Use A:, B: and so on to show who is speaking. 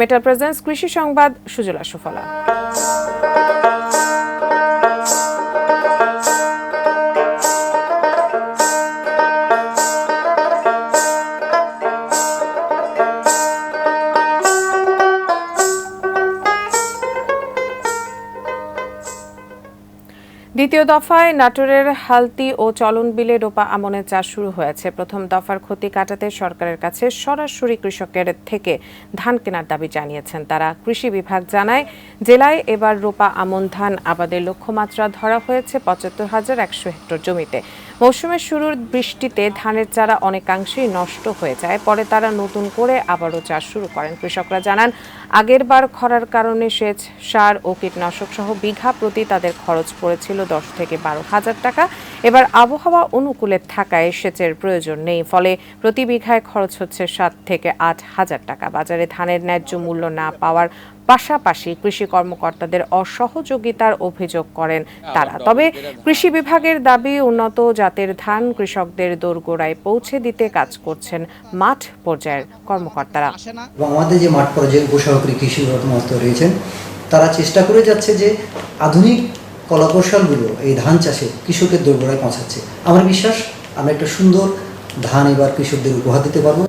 A: Metal presence কৃষি সংবাদ সুজলা সুফলা। দ্বিতীয় দফায় নাটোরের হালতি ও চলন বিলে রোপা আমনের চাষ শুরু হয়েছে। প্রথম দফার ক্ষতি কাটাতে সরকারের কাছে সরাসরি কৃষকের থেকে ধান কেনার দাবি জানিয়েছেন তারা। কৃষি বিভাগ জানায়, জেলায় এবার রোপা আমন ধান আবাদের লক্ষ্যমাত্রা ধরা হয়েছে ৭৫,১০০ হেক্টর জমিতে। মৌসুমের শুরুর বৃষ্টিতে ধানের চারা অনেকাংশেই নষ্ট হয়ে যায়, পরে তারা নতুন করে আবারও চাষ শুরু করেন। কৃষকরা জানান, আগেরবার খরার কারণে সেচ, সার ও কীটনাশক সহ বিঘা প্রতি তাদের খরচ পড়েছিল ১০ থেকে ১২,০০০ টাকা। এবার আবহাওয়া অনুকূলে থাকায় সেচের প্রয়োজন নেই, ফলে প্রতি বিঘায় খরচ হচ্ছে ৭ থেকে ৮,০০০ টাকা। বাজারে ধানের ন্যায্য মূল্য না পাওয়ার পাশাপাশি কৃষি কর্মকর্তাদের অসহযোগিতার অভিযোগ করেন তারা। তবে কৃষি বিভাগের দাবি, উন্নত জাতের ধান কৃষকদের দোরগোড়ায় পৌঁছে দিতে কাজ করছেন মাঠ পর্যায়ের কর্মকর্তারা।
B: আমাদের যে মাঠ পর্যায়ে উপসহকারী কৃষি কর্মকর্তা রয়েছেন, তারা চেষ্টা করে যাচ্ছে যে আধুনিক কলাকৌশলগুলো এই ধান চাষে কৃষকের দোরগোড়ায় পৌঁছাচ্ছে। আমার বিশ্বাস আমরা একটা সুন্দর ধান এবার কৃষকদের উপহার দিতে পারবো।